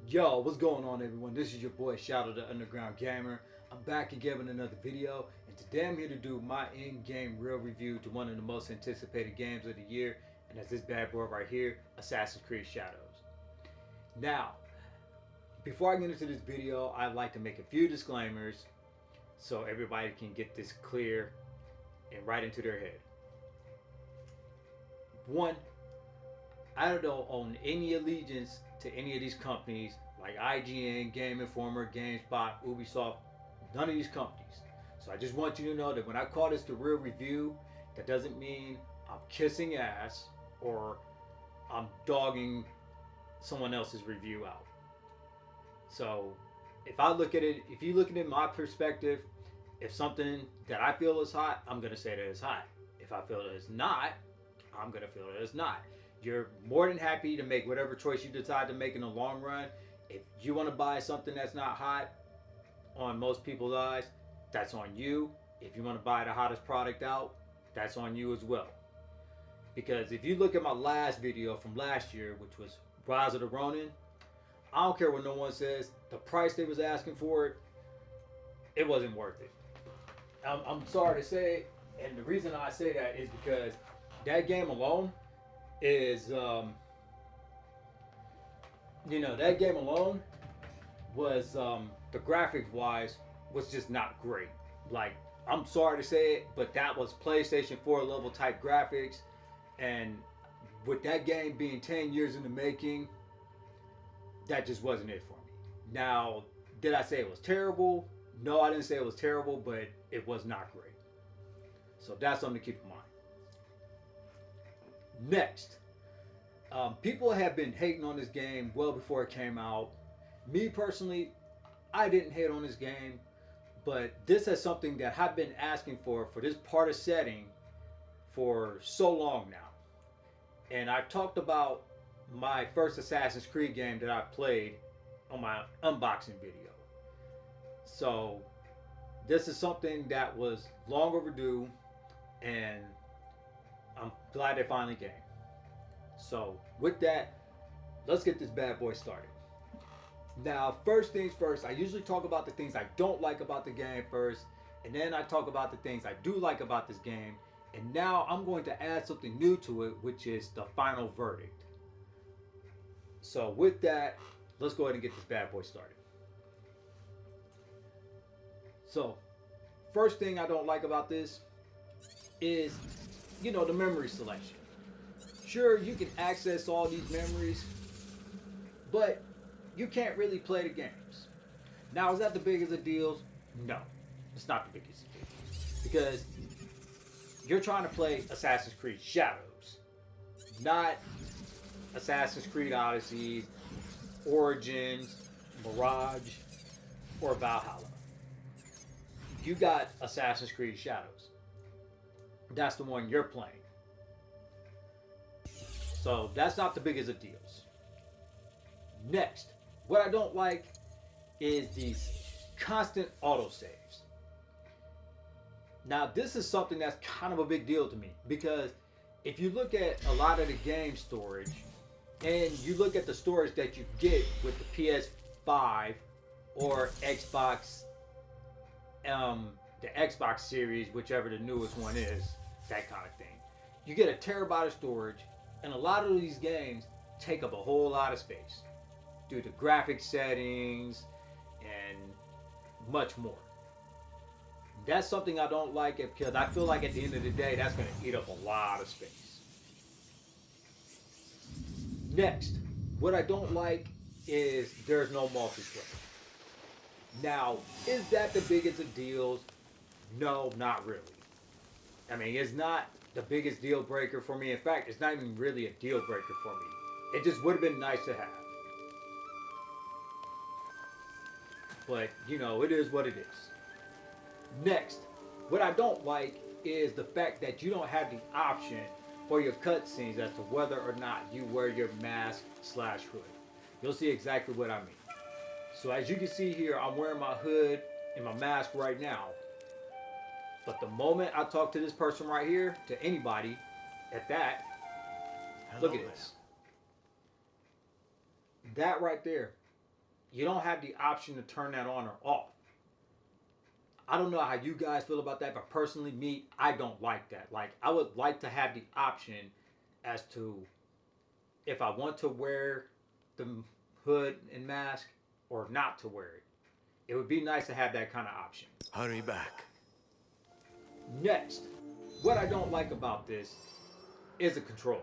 Yo, what's going on, everyone? This is your boy Shadow the Underground Gamer. I'm back again with another video, and today I'm here to do my in-game real review to one of the most anticipated games of the year, and that's this bad boy right here, Assassin's Creed Shadows. Now, before I get into this video, I'd like to make a few disclaimers so everybody can get this clear and right into their head. One, I don't own any allegiance to any of these companies like IGN, Game Informer, GameSpot, Ubisoft, none of these companies. So I just want you to know that when I call this the real review, that doesn't mean I'm kissing ass or I'm dogging someone else's review out. So if I look at it, if you look at it in my perspective, if something that I feel is hot, I'm gonna say that it's hot. If I feel that it's not, I'm gonna feel that it's not. You're more than happy to make whatever choice you decide to make in the long run. If you want to buy something that's not hot on most people's eyes, that's on you. If you want to buy the hottest product out, that's on you as well. Because if you look at my last video from last year, which was Rise of the Ronin, I don't care what no one says, the price they was asking for it, it wasn't worth it. I'm sorry to say, and the reason I say that is because that game alone is that game alone was the graphics wise was just not great. Like, I'm sorry to say it, but that was PlayStation 4 level type graphics, and with that game being 10 years in the making, that just wasn't it for me. Now, did I say it was terrible? No, I didn't say it was terrible, but it was not great. So that's something to keep in mind. Next, people have been hating on this game well before it came out. Me personally, I didn't hate on this game, but this is something that I've been asking for this part of setting for so long now. And I talked about my first Assassin's Creed game that I played on my unboxing video. So this is something that was long overdue, and I'm glad they finally came. So with that, let's get this bad boy started. Now, first things first, I usually talk about the things I don't like about the game first, and then I talk about the things I do like about this game. And now I'm going to add something new to it, which is the final verdict. So with that, let's go ahead and get this bad boy started. So, first thing I don't like about this is, the memory selection. Sure, you can access all these memories, but you can't really play the games. Now, is that the biggest of deals? No, it's not the biggest of deals. Because you're trying to play Assassin's Creed Shadows, not Assassin's Creed Odyssey, Origins, Mirage, or Valhalla. You got Assassin's Creed Shadows. That's the one you're playing. So that's not the biggest of deals. Next, what I don't like is these constant autosaves. Now, this is something that's kind of a big deal to me because if you look at a lot of the game storage and you look at the storage that you get with the PS5 or Xbox, the Xbox Series, whichever the newest one is, that kind of thing, you get a terabyte of storage, and a lot of these games take up a whole lot of space due to graphic settings and much more. That's something I don't like because I feel like at the end of the day, that's going to eat up a lot of space. Next, what I don't like is there's no multiplayer. Now, is that the biggest of deals? No, not really. I mean, it's not the biggest deal breaker for me. In fact, it's not even really a deal breaker for me. It just would have been nice to have. But, it is what it is. Next, what I don't like is the fact that you don't have the option for your cutscenes as to whether or not you wear your mask slash hood. You'll see exactly what I mean. So as you can see here, I'm wearing my hood and my mask right now. But the moment I talk to this person right here, to anybody, at that, Hello look at there. this. That right there you don't have the option to turn that on or off. I don't know how you guys feel about that, but personally, me, I don't like that. Like, I would like to have the option as to if I want to wear the hood and mask or not to wear it. It would be nice to have that kind of option. Hurry back. Next, what I don't like about this is the controls.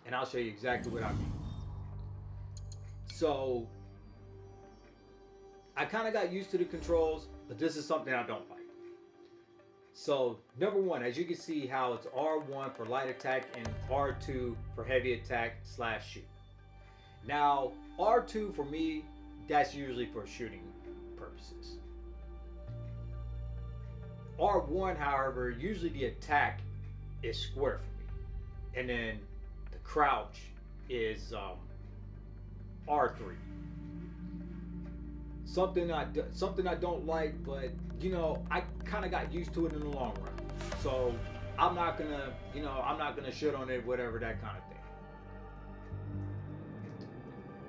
And I'll show you exactly what I mean. So, I kind of got used to the controls, but this is something I don't like. So, number one, as you can see how it's R1 for light attack and R2 for heavy attack / shoot. Now, R2 for me, that's usually for shooting purposes. R1, however, usually the attack is square for me. And then the crouch is R3. Something I don't like, but you know, I kind of got used to it in the long run. So I'm not gonna shit on it, whatever, that kind of thing.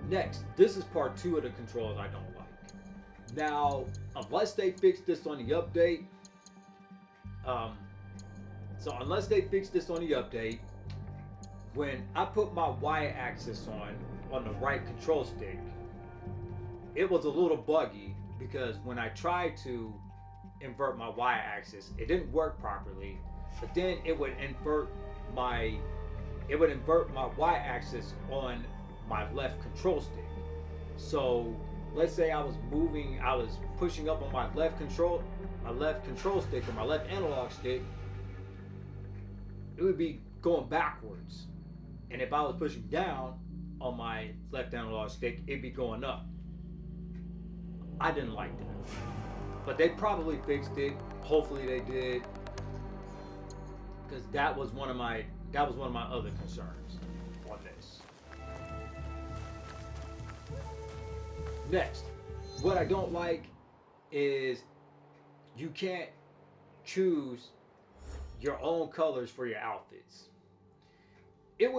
Next, this is part 2 of the controls I don't like. Now, unless they fix this on the update, when I put my Y-axis on the right control stick, it was a little buggy because when I tried to invert my Y-axis, it didn't work properly. But then it would invert my Y-axis on my left control stick. So let's say I was pushing up on my left control stick or my left analog stick, it would be going backwards. And if I was pushing down on my left analog stick, it'd be going up. I didn't like that. But they probably fixed it. Hopefully they did. Because that was one of my other concerns on this. Next, what I don't like is you can't choose your own colors for your outfits. That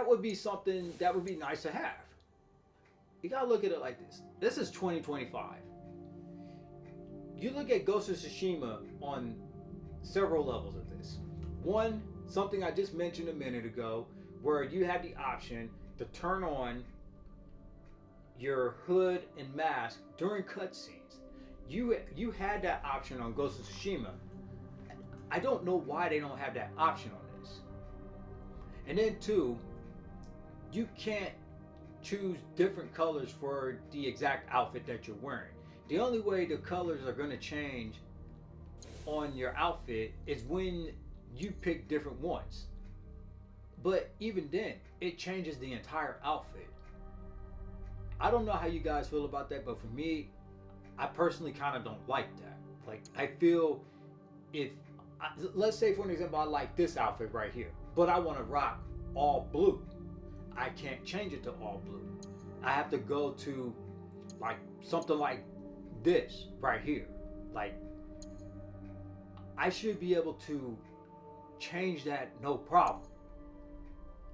would be something that would be nice to have. You gotta look at it like this. This is 2025. You look at Ghost of Tsushima on several levels of this. One, something I just mentioned a minute ago, where you have the option to turn on your hood and mask during cutscenes. You had that option on Ghost of Tsushima. I don't know why they don't have that option on this. And then two, you can't choose different colors for the exact outfit that you're wearing. The only way the colors are going to change on your outfit is when you pick different ones. But even then, it changes the entire outfit. I don't know how you guys feel about that, but for me, I personally kind of don't like that. Like, I feel let's say for an example, I like this outfit right here, but I want to rock all blue. I can't change it to all blue. I have to go to like something like this right here. Like, I should be able to change that no problem.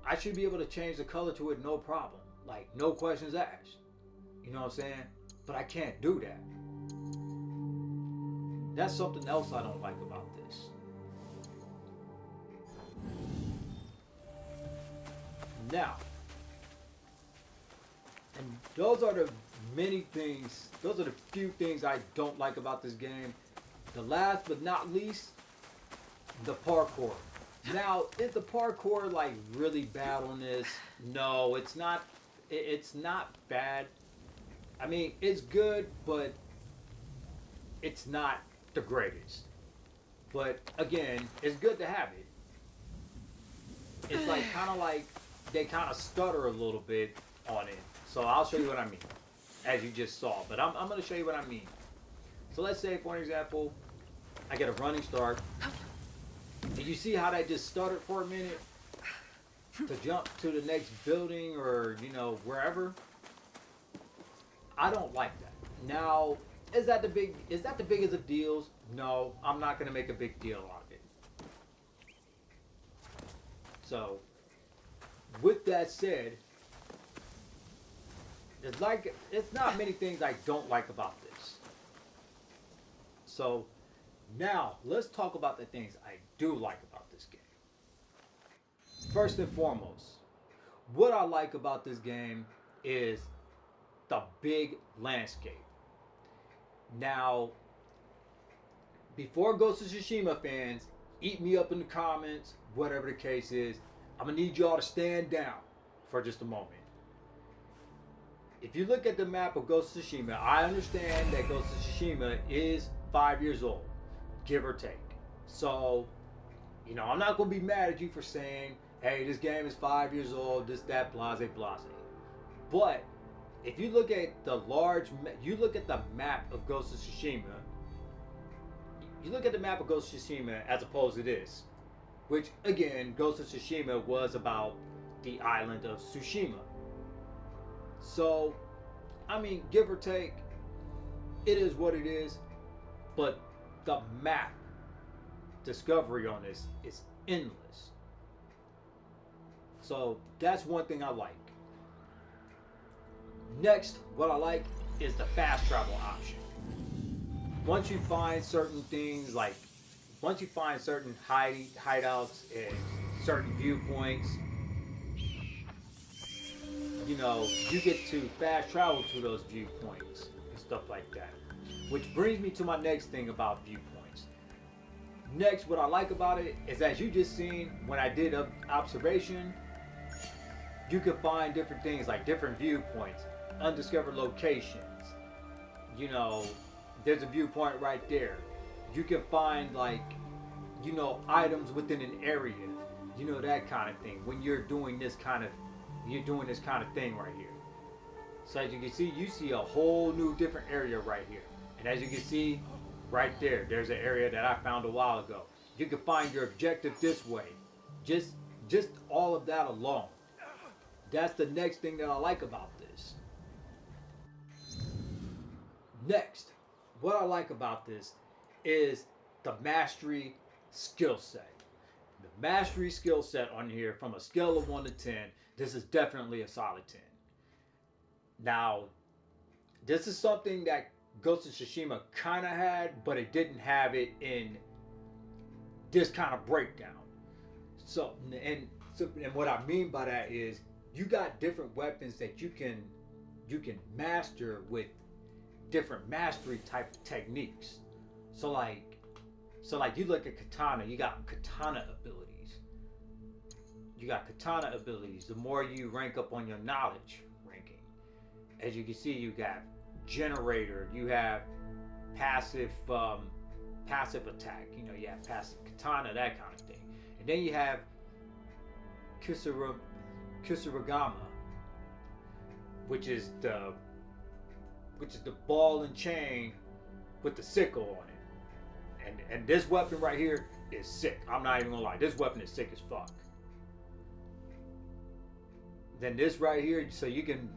I should be able to change the color to it no problem. Like, no questions asked. You know what I'm saying? But I can't do that. That's something else I don't like about this. Now, and those are the few things I don't like about this game. The last but not least, the parkour. Now, is the parkour like really bad on this? No, it's not. It's not bad. I mean, it's good, but it's not the greatest. But again, it's good to have it. It's like they kind of stutter a little bit on it. So I'll show you what I mean, as you just saw. But I'm going to show you what I mean. So let's say, for example, I get a running start. Did you see how that just stuttered for a minute to jump to the next building or, wherever? I don't like that. Now, is that the biggest of deals? No, I'm not going to make a big deal out of it. So, with that said, it's not many things I don't like about this. So now let's talk about the things I do like about this game. First and foremost, what I like about this game is the big landscape. Now, before Ghost of Tsushima fans eat me up in the comments, whatever the case is, I'm gonna need y'all to stand down for just a moment. If you look at the map of Ghost of Tsushima, I understand that Ghost of Tsushima is 5 years old, give or take. So, I'm not gonna be mad at you for saying, hey, this game is 5 years old, this, that, blase, blase. But if you look at you look at the map of Ghost of Tsushima, you look at the map of Ghost of Tsushima as opposed to this, which again, Ghost of Tsushima was about the island of Tsushima. So, I mean, give or take, it is what it is, but the map discovery on this is endless. So, that's one thing I like. Next, what I like is the fast travel option. Once you find certain things, like once you find certain hideouts and certain viewpoints, you get to fast travel to those viewpoints and stuff like that. Which brings me to my next thing about viewpoints. Next, what I like about it is, as you just seen when I did observation, you can find different things like different viewpoints, undiscovered locations. There's a viewpoint right there. You can find items within an area, that kind of thing. When you're doing this kind of thing right here. So as you can see, you see a whole new different area right here. And as you can see, right there's an area that I found a while ago. You can find your objective this way. Just all of that alone. That's the next thing that I like about this. Next, what I like about this is the mastery skill set. The mastery skill set on here, from a scale of 1 to 10, this is definitely a solid 10. Now, this is something that Ghost of Tsushima kind of had, but it didn't have it in this kind of breakdown. So what I mean by that is, you got different weapons that you can master with different mastery type techniques. So like you look at katana, you got katana abilities. The more you rank up on your knowledge ranking, as you can see, you got generator, you have passive attack, you have passive katana, that kind of thing. And then you have Kusarigama, which is the ball and chain with the sickle on it. And this weapon right here is sick. I'm not even gonna lie. This weapon is sick as fuck. Then this right here, so you can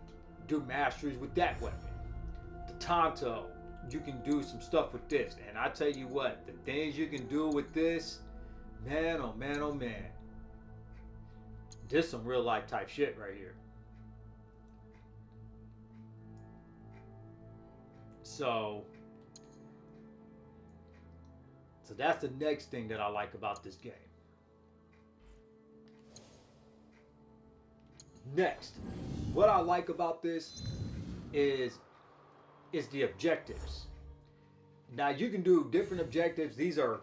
do masteries with that weapon. The Tanto, you can do some stuff with this. And I tell you what, the things you can do with this, man, oh man, oh man. This some real life type shit right here. So that's the next thing that I like about this game. Next, what I like about this is the objectives. Now you can do different objectives. These are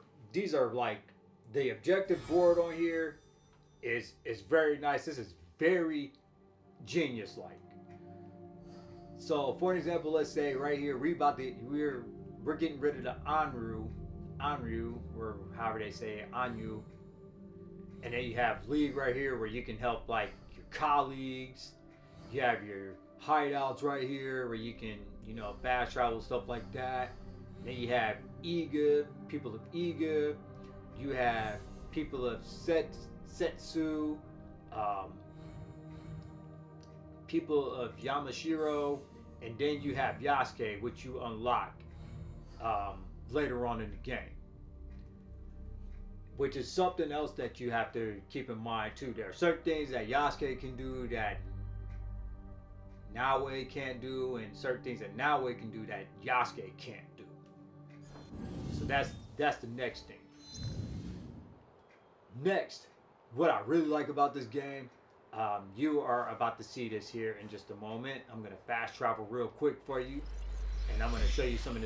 like, the objective board on here is very nice. This is very genius like. So for an example, let's say right here we're getting rid of the Anryu, or however they say it, Anyu. And then you have League right here, where you can help like your colleagues. You have your hideouts right here where you can, fast travel, stuff like that. And then you have Iga, people of Iga. You have people of Setsu, people of Yamashiro, and then you have Yasuke, which you unlock later on in the game. Which is something else that you have to keep in mind too. There are certain things that Yasuke can do that Naoe can't do, and certain things that Naoe can do that Yasuke can't do. So that's the next thing. Next, what I really like about this game, you are about to see this here in just a moment. I'm gonna fast travel real quick for you, and I'm gonna show you some of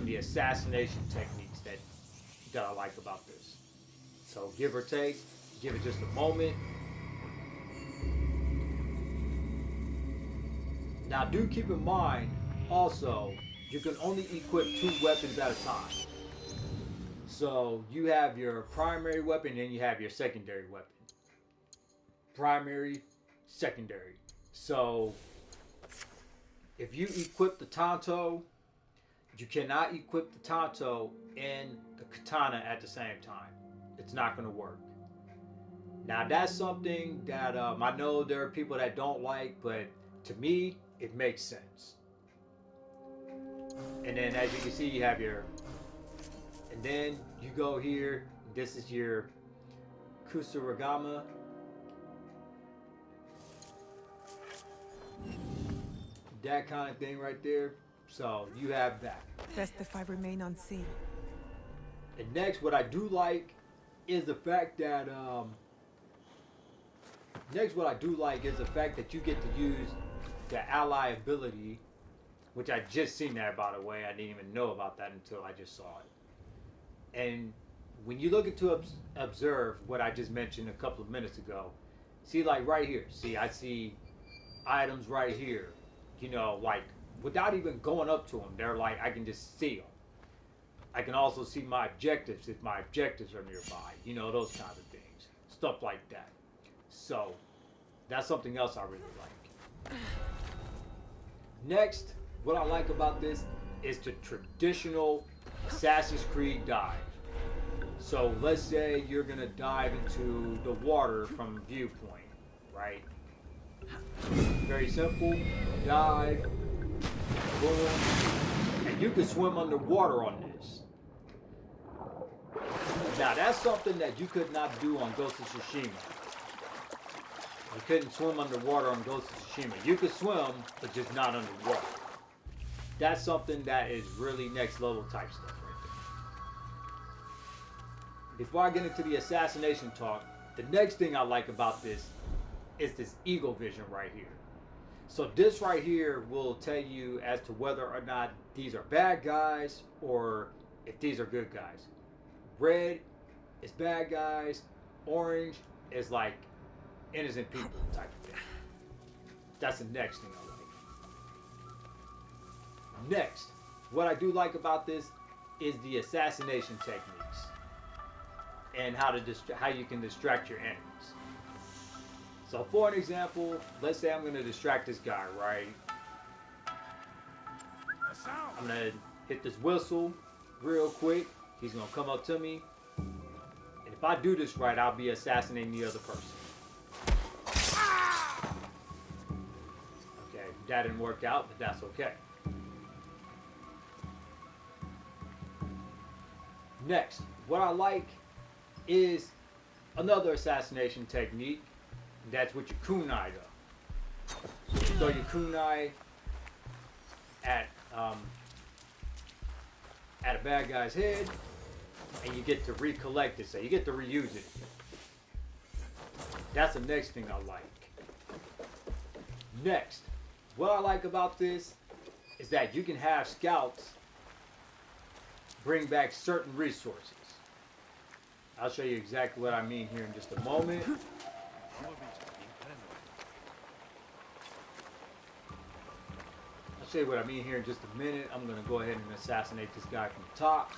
the assassination techniques that I like about this. So give or take, give it just a moment. Now do keep in mind also you can only equip 2 weapons at a time. So you have your primary weapon and you have your secondary weapon. Primary, secondary. So if you equip the Tanto, you cannot equip the Tanto and the Katana at the same time. It's not going to work. Now that's something that I know there are people that don't like, but to me it makes sense. And then as you can see, you have your, and then you go here. This is your Kusarigama. That kind of thing right there. So you have that. Best if I remain unseen. And next, what I do like is the fact that you get to use the ally ability, which I just seen that, by the way. I didn't even know about that until I just saw it. And when you look into observe what I just mentioned a couple of minutes ago, see, like right here, see, I see items right here, you know, like without even going up to them, they're like, I can just see them. I can also see my objectives if my objectives are nearby, you know, those kinds of things, stuff like that. So that's something else I really like. Next, what I like about this is the traditional Assassin's Creed dive. So let's say you're gonna dive into the water from viewpoint, right? Very simple. Dive, boom, and you can swim underwater on this. Now that's something that you could not do on Ghost of Tsushima. You couldn't swim underwater on Ghost of Tsushima. You could swim, but just not underwater. That's something that is really next level type stuff right there. Before I get into the assassination talk, the next thing I like about this is this eagle vision right here. So this right here will tell you as to whether or not these are bad guys or if these are good guys. Red is bad guys. Orange is like innocent people type of thing. That's the next thing I like. Next, what I do like about this is the assassination techniques and how you can distract your enemies. So for an example, let's say I'm going to distract this guy, right? I'm going to hit this whistle real quick. He's going to come up to me. And if I do this right, I'll be assassinating the other person. Okay, that didn't work out, but that's okay. Next, what I like is another assassination technique. That's with your kunai though. So you throw your kunai at a bad guy's head, and you get to recollect it. So you get to reuse it. That's the next thing I like. Next, what I like about this is that you can have scouts bring back certain resources. I'll show you exactly what I mean here in just a moment. I'll show you what I mean here in just a minute. I'm going to go ahead and assassinate this guy from the top.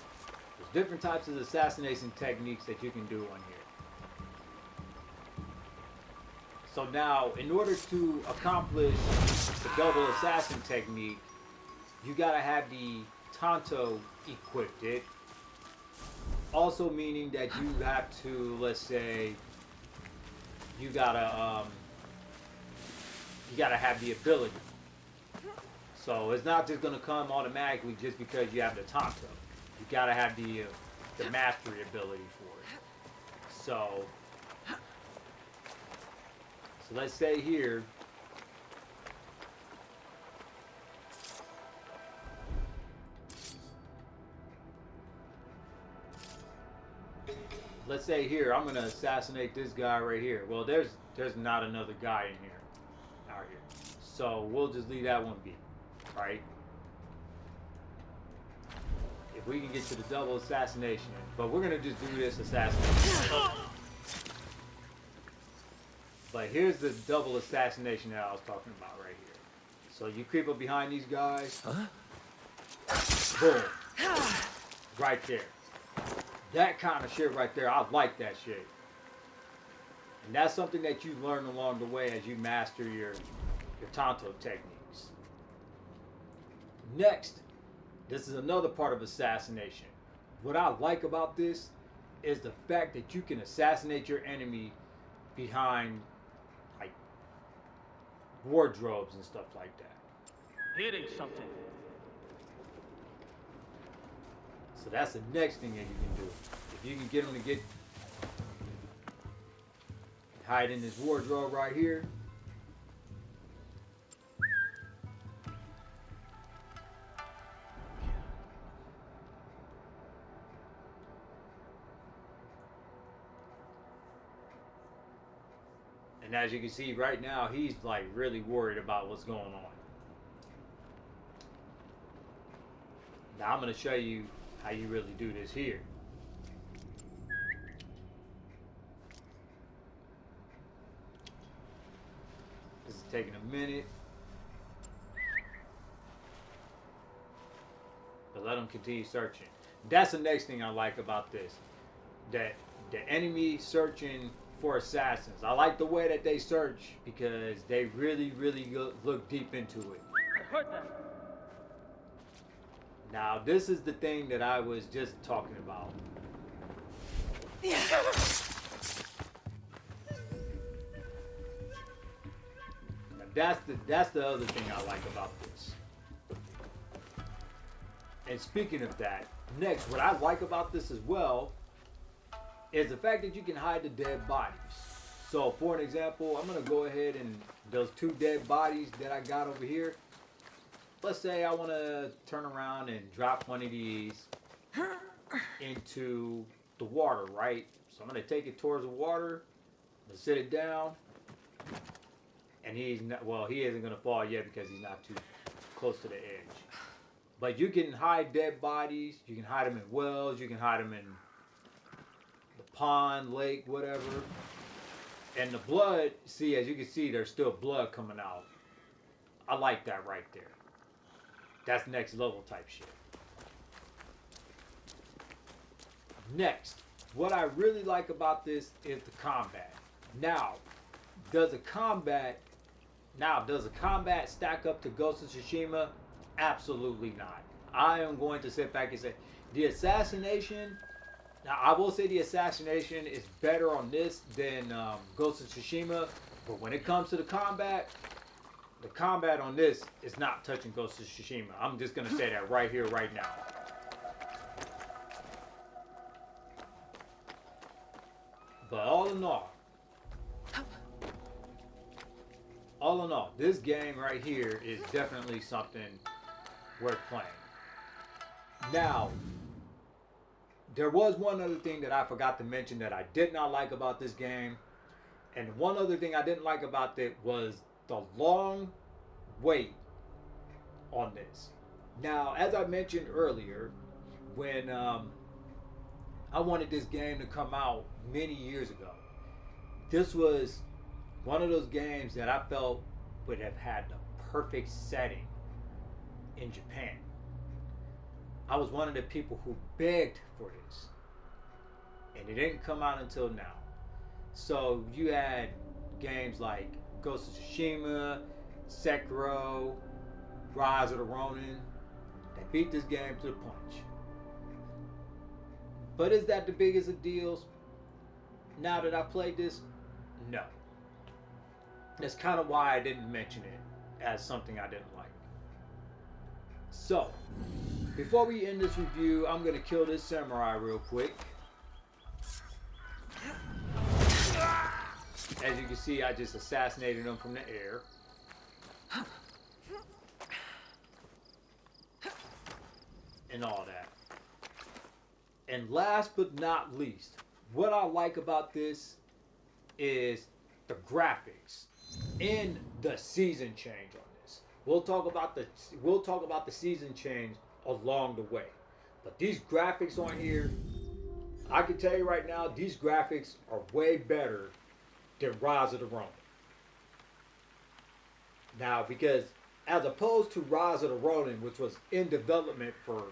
There's different types of assassination techniques that you can do on here. So now, in order to accomplish the double assassin technique, you got to have the Tanto equipped it. Also meaning that you have to, let's say, you gotta have the ability. So it's not just gonna come automatically just because you have the Tanto. You gotta have the mastery ability for it. So let's say here, let's say here, I'm gonna assassinate this guy right here. Well, there's not another guy in here, out here. So we'll just leave that one be, right? If we can get to the double assassination, but we're gonna just do this assassination. But here's the double assassination that I was talking about right here. So you creep up behind these guys. Huh? Boom. Right there. That kind of shit right there, I like that shit. And that's something that you learn along the way as you master your Tanto techniques. Next, this is another part of assassination. What I like about this is the fact that you can assassinate your enemy behind like wardrobes and stuff like that. Hitting something. So that's the next thing that you can do. If you can get them to get hide in this wardrobe right here. And as you can see right now, he's like really worried about what's going on. Now I'm going to show you how you really do this here. This is taking a minute. But let them continue searching. That's the next thing I like about this. That the enemy searching for assassins. I like the way that they search because they really look deep into it. I heard that. Now, this is the thing that I was just talking about. Now, that's the other thing I like about this. And speaking of that, next, what I like about this as well is the fact that you can hide the dead bodies. So, for an example, I'm going to go ahead and those two dead bodies that I got over here. Let's say I want to turn around and drop one of these into the water, right? So I'm going to take it towards the water, I'm going to sit it down, and he's not, well, he isn't going to fall yet because he's not too close to the edge. But you can hide dead bodies, you can hide them in wells, you can hide them in the pond, lake, whatever. And the blood, see, as you can see, there's still blood coming out. I like that right there. That's next level type shit. Next, what I really like about this is the combat. Now, does the combat stack up to Ghost of Tsushima? Absolutely not. I am going to sit back and say the assassination. Now, I will say the assassination is better on this than Ghost of Tsushima, but when it comes to the combat on this is not touching Ghost of Tsushima. I'm just going to say that right here, right now. But all in all, this game right here is definitely something worth playing. Now, there was one other thing that I forgot to mention that I did not like about this game. And one other thing I didn't like about it was the long wait on this. Now, as I mentioned earlier, when I wanted this game to come out many years ago, this was one of those games that I felt would have had the perfect setting in Japan. I was one of the people who begged for this, and it didn't come out until now. So you had games like Ghost of Tsushima, Sekiro, Rise of the Ronin that beat this game to the punch. But is that the biggest of deals? Now that I played this, no. That's kind of why I didn't mention it as something I didn't like. So, before we end this review, I'm going to kill this samurai real quick. As you can see, I just assassinated him from the air. And all that. And last but not least, what I like about this is the graphics and the season change on this. We'll talk about the season change along the way. But these graphics on here, I can tell you right now, these graphics are way better than Rise of the Ronin. Now, because as opposed to Rise of the Ronin, which was in development for,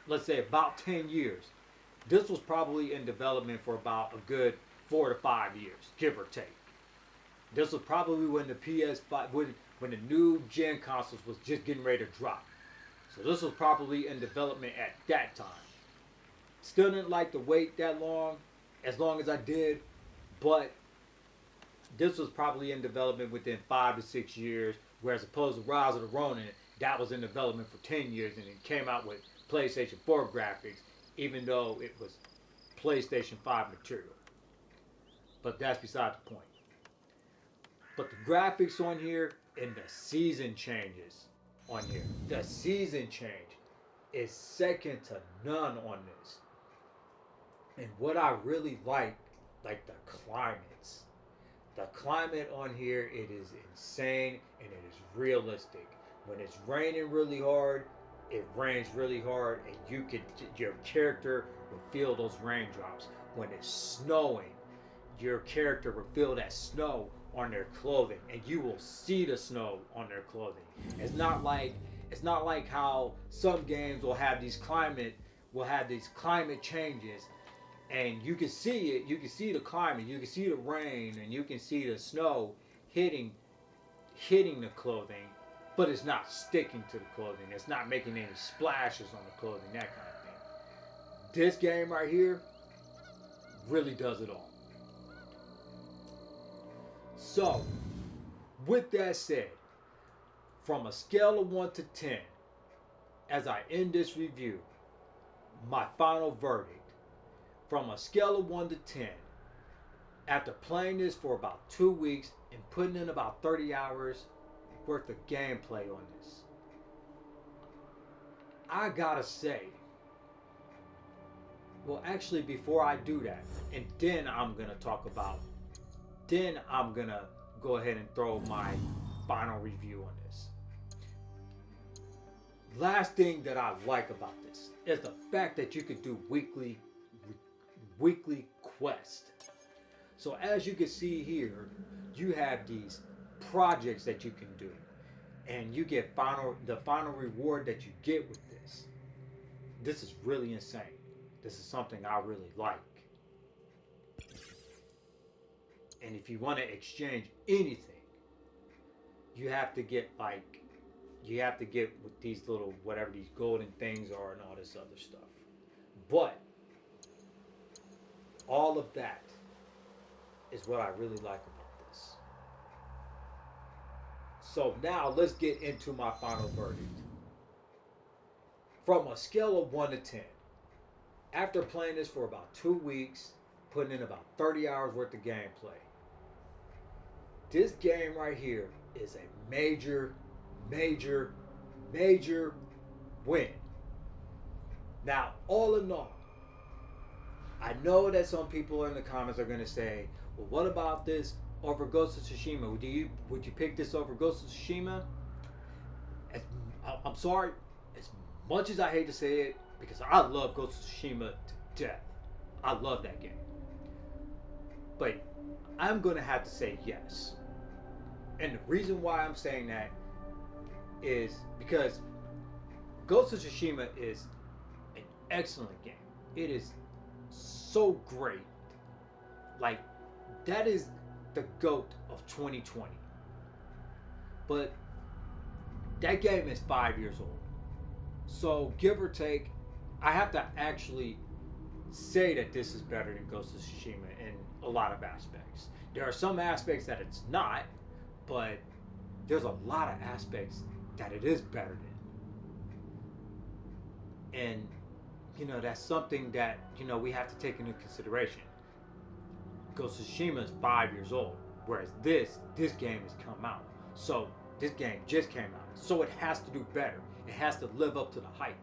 let's say, about 10 years, this was probably in development for about a good 4 to 5 years, give or take. This was probably when the PS5, when the new gen consoles was just getting ready to drop. So this was probably in development at that time. Still didn't like to wait that long as I did, but this was probably in development within 5 to 6 years, whereas opposed to Rise of the Ronin, that was in development for 10 years and it came out with PlayStation 4 graphics, even though it was PlayStation 5 material. But that's beside the point. But the graphics on here and the season changes on here, the season change is second to none on this. And what I really like the climates. The climate on here, it is insane and it is realistic. When it's raining really hard, it rains really hard, and your character will feel those raindrops. When it's snowing, your character will feel that snow on their clothing, and you will see the snow on their clothing. It's not like how some games will have these climate changes, and you can see it. You can see the climate, you can see the rain, and you can see the snow hitting the clothing, but it's not sticking to the clothing. It's not making any splashes on the clothing, that kind of thing. This game right here really does it all. So, with that said, from a scale of 1 to 10, as I end this review, my final verdict, from a scale of 1 to 10, after playing this for about 2 weeks and putting in about 30 hours worth of gameplay on this, I gotta say, well, actually, before I do that, and then I'm gonna go ahead and throw my final review on this. Last thing that I like about this is the fact that you can do weekly quest. So as you can see here, you have these projects that you can do, and you get the final reward that you get with this. This is really insane. This is something I really like. And if you want to exchange anything, you have to get with these little whatever these golden things are and all this other stuff. But all of that is what I really like about this. So now let's get into my final verdict. From a scale of 1 to 10, after playing this for about 2 weeks, putting in about 30 hours worth of gameplay, this game right here is a major win. Now, all in all, I know that some people in the comments are going to say, well, what about this over Ghost of Tsushima? Would you pick this over Ghost of Tsushima? I'm sorry, as much as I hate to say it, because I love Ghost of Tsushima to death. I love that game. But I'm going to have to say yes. And the reason why I'm saying that is because Ghost of Tsushima is an excellent game. It is so great. Like, that is the GOAT of 2020. But that game is 5 years old. So, give or take, I have to actually say that this is better than Ghost of Tsushima in a lot of aspects. There are some aspects that it's not, but there's a lot of aspects that it is better than. And, that's something that, we have to take into consideration. Ghost of Tsushima is 5 years old, whereas this game has come out. So, this game just came out. So, it has to do better. It has to live up to the hype.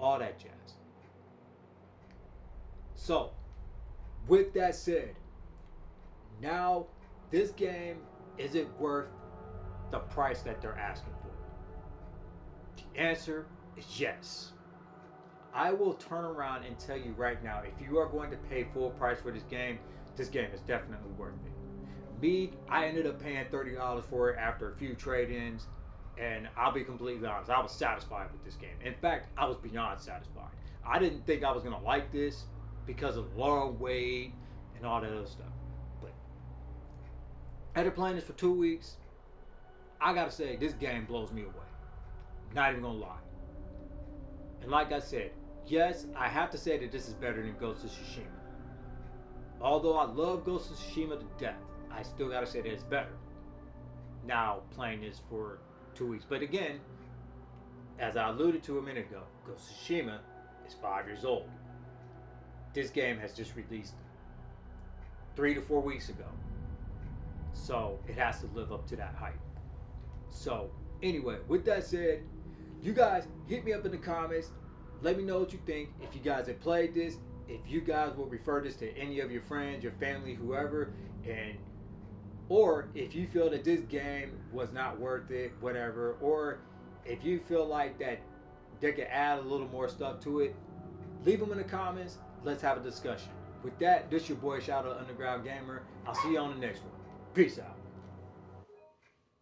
All that jazz. So, With that said, now this game, is it worth the price that they're asking for? The answer is yes. I will turn around and tell you right now, if you are going to pay full price for this game is definitely worth it. Me, I ended up paying $30 for it after a few trade-ins, and I'll be completely honest, I was satisfied with this game. In fact, I was beyond satisfied. I didn't think I was gonna like this because of the long wait and all that other stuff. But after playing this for 2 weeks, I gotta say this game blows me away. Not even gonna lie. And like I said, yes, I have to say that this is better than Ghost of Tsushima. Although I love Ghost of Tsushima to death, I still gotta say that it's better. Now playing this for 2 weeks. But again, as I alluded to a minute ago, Ghost of Tsushima is 5 years old. This game has just released 3 to 4 weeks ago. So it has to live up to that hype. So anyway, with that said, you guys hit me up in the comments. Let me know what you think. If you guys have played this, if you guys will refer this to any of your friends, your family, whoever, and or if you feel that this game was not worth it, whatever, or if you feel like that they could add a little more stuff to it, leave them in the comments. Let's have a discussion. With that, this your boy Shadow Underground Gamer. I'll see you on the next one. Peace out.